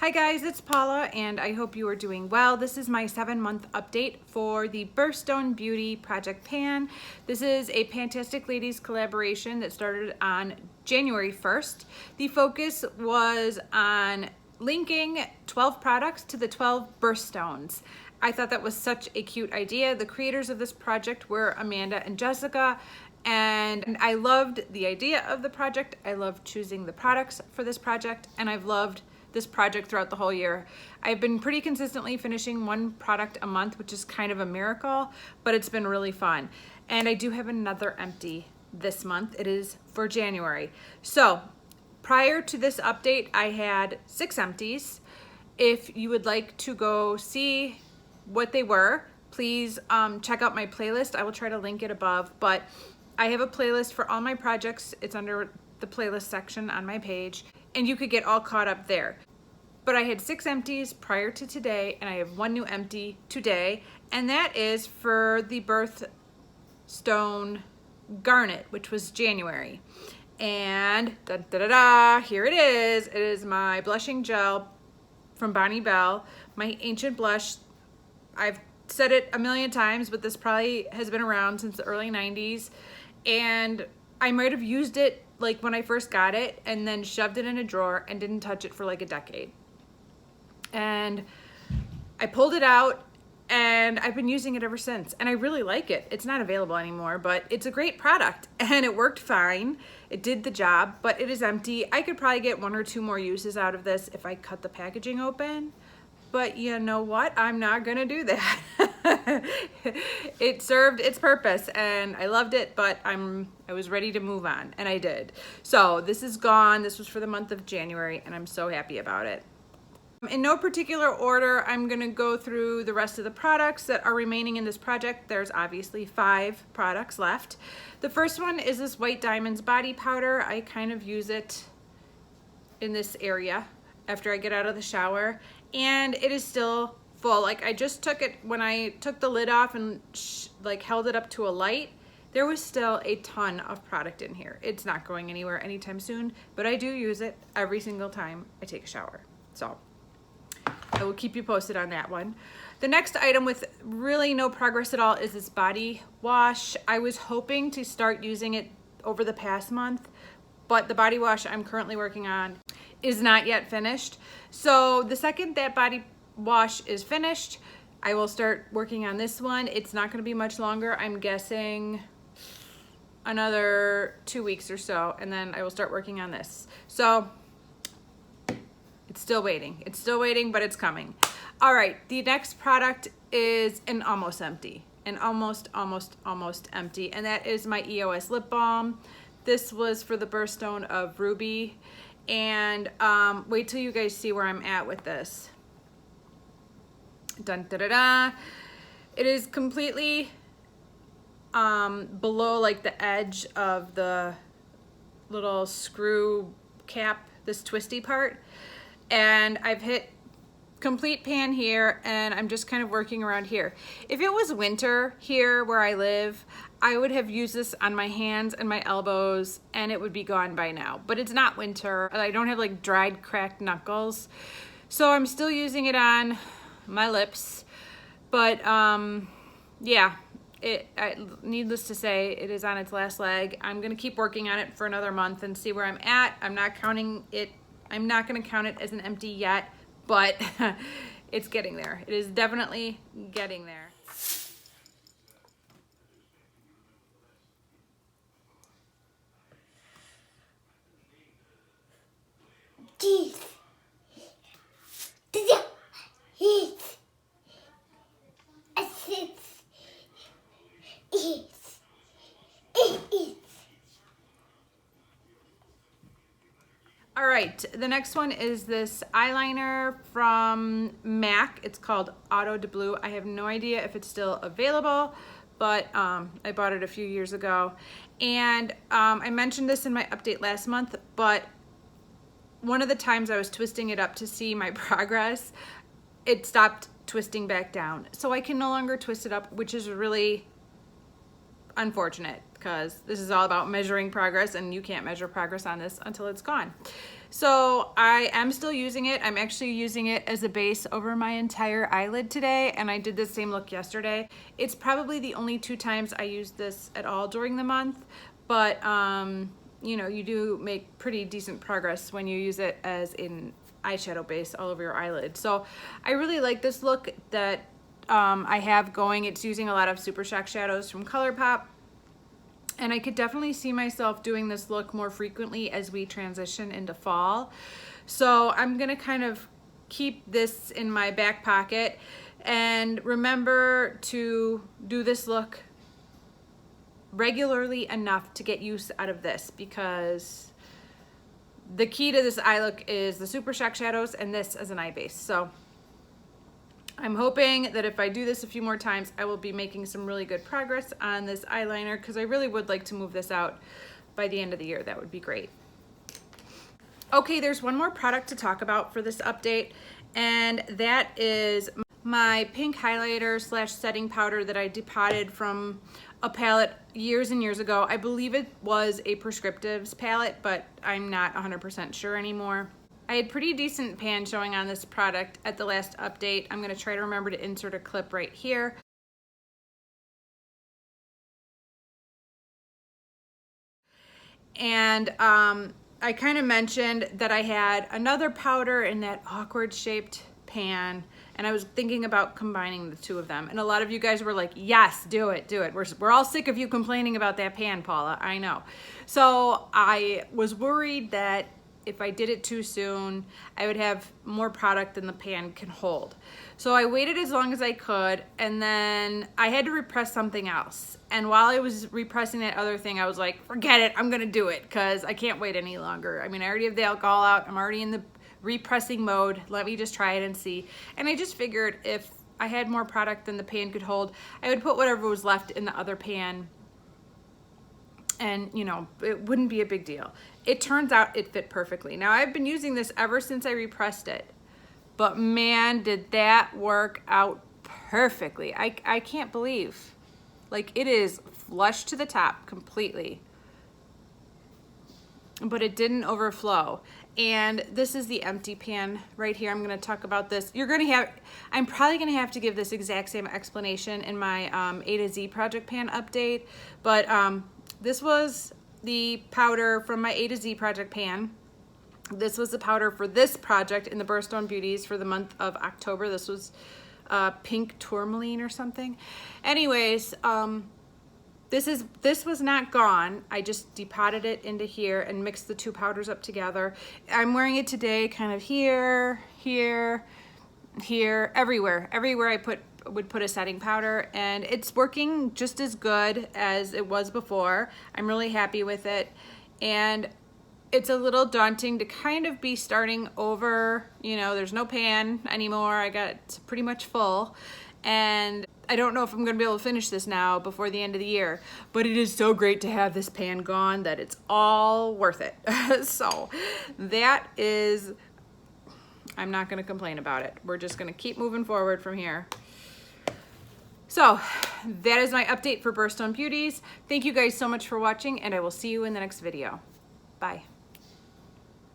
Hi guys, it's Paula and I hope you are doing well. This is my 7-month update for the Birthstone Beauty Project Pan. This is a Fantastic Ladies collaboration that started on January 1st. The focus was on linking 12 products to the 12 birthstones. I thought that was such a cute idea. The creators of this project were Amanda and Jessica, and I loved the idea of the project. I loved choosing the products for this project, and I've loved this project throughout the whole year. I've been pretty consistently finishing one product a month, which is kind of a miracle, but it's been really fun. And I do have another empty this month. It is for January. So prior to this update, I had 6 empties. If you would like to go see what they were, please check out my playlist. I will try to link it above, but I have a playlist for all my projects. It's under the playlist section on my page, and you could get all caught up there. But I had 6 empties prior to today, and I have 1 new empty today, and that is for the Birthstone Garnet, which was January. And here it is. It is my blushing gel from Bonnie Bell, my ancient blush. I've said it a million times, but this probably has been around since the early 90s, and I might have used it like when I first got it and then shoved it in a drawer and didn't touch it for like a decade. And I pulled it out and I've been using it ever since, and I really like it. It's not available anymore, but it's a great product and it worked fine. It did the job, but it is empty. I could probably get 1 or 2 more uses out of this if I cut the packaging open, but you know what? I'm not gonna do that. It served its purpose and I loved it, but I was ready to move on, and I did. So this is gone. This was for the month of January, and I'm so happy about it. In no particular order, I'm gonna go through the rest of the products that are remaining in this project. There's obviously 5 products left. The first one is this White Diamonds body powder. I kind of use it in this area after I get out of the shower, and it is still full. Like, I just took it when I took the lid off and like held it up to a light. There was still a ton of product in here. It's not going anywhere anytime soon, but I do use it every single time I take a shower. So I will keep you posted on that one. The next item with really no progress at all is this body wash. I was hoping to start using it over the past month, but the body wash I'm currently working on is not yet finished. So the second that body wash is finished, I will start working on this one. It's not going to be much longer. I'm guessing another 2 weeks or so, and then I will start working on this. So it's still waiting. It's still waiting, but it's coming. All right, the next product is an almost empty, almost empty, and that is my EOS lip balm. This was for the Birthstone of Ruby, and wait till you guys see where I'm at with this. Dun, da, da, da. It is completely below like the edge of the little screw cap, this twisty part, and I've hit complete pan here, and I'm just kind of working around here. If it was winter here where I live, I would have used this on my hands and my elbows and it would be gone by now, but it's not winter. I don't have like dried cracked knuckles, so I'm still using it on my lips. But yeah, needless to say, it is on its last leg. I'm gonna keep working on it for another month and see where I'm at. I'm not counting it. I'm not gonna count it as an empty yet, but it's getting there. It is definitely getting there. All right, the next one is this eyeliner from MAC. It's called Auto de Blue. I have no idea if it's still available, but I bought it a few years ago. And I mentioned this in my update last month, but one of the times I was twisting it up to see my progress, it stopped twisting back down. So I can no longer twist it up, which is really unfortunate because this is all about measuring progress, and you can't measure progress on this until it's gone. So I am still using it. I'm actually using it as a base over my entire eyelid today, and I did the same look yesterday. It's probably the only 2 times I used this at all during the month, but you know, you do make pretty decent progress when you use it as an eyeshadow base all over your eyelid. So I really like this look that I have going. It's using a lot of Super Shock shadows from ColourPop. And I could definitely see myself doing this look more frequently as we transition into fall. So I'm gonna kind of keep this in my back pocket and remember to do this look regularly enough to get use out of this, because the key to this eye look is the Super Shock shadows and this as an eye base. So I'm hoping that if I do this a few more times, I will be making some really good progress on this eyeliner, because I really would like to move this out by the end of the year. That would be great. Okay, there's one more product to talk about for this update, and that is my pink highlighter slash setting powder that I depotted from a palette years and years ago. I believe it was a Prescriptives palette, but I'm not 100% sure anymore. I had pretty decent pan showing on this product at the last update. I'm gonna try to remember to insert a clip right here. And I kind of mentioned that I had another powder in that awkward shaped pan, and I was thinking about combining the 2 of them. And a lot of you guys were like, yes, do it, do it. We're all sick of you complaining about that pan, Paula, I know. So I was worried that if I did it too soon, I would have more product than the pan can hold. So I waited as long as I could, and then I had to repress something else. And while I was repressing that other thing, I was like, forget it, I'm gonna do it, because I can't wait any longer. I mean, I already have the alcohol out, I'm already in the repressing mode, let me just try it and see. And I just figured if I had more product than the pan could hold, I would put whatever was left in the other pan, and you know, it wouldn't be a big deal. It turns out it fit perfectly. Now I've been using this ever since I repressed it, but man, did that work out perfectly. I can't believe, like, it is flush to the top completely, but it didn't overflow. And this is the empty pan right here. I'm gonna talk about this. I'm probably gonna have to give this exact same explanation in my A to Z project pan update, but this was the powder from my A to Z project pan. This was the powder for this project in the Birthstone Beauties for the month of October. This was pink tourmaline or something. Anyways, this was not gone. I just depotted it into here and mixed the 2 powders up together. I'm wearing it today kind of here, here, here, everywhere. Everywhere I would put a setting powder, and it's working just as good as it was before. I'm really happy with it, and it's a little daunting to kind of be starting over. You know, there's no pan anymore. I got it pretty much full, and I don't know if I'm gonna be able to finish this now before the end of the year, but it is so great to have this pan gone that it's all worth it. So that is, I'm not gonna complain about it. We're just gonna keep moving forward from here. So that is my update for Birthstone Beauties. Thank you guys so much for watching, and I will see you in the next video. Bye.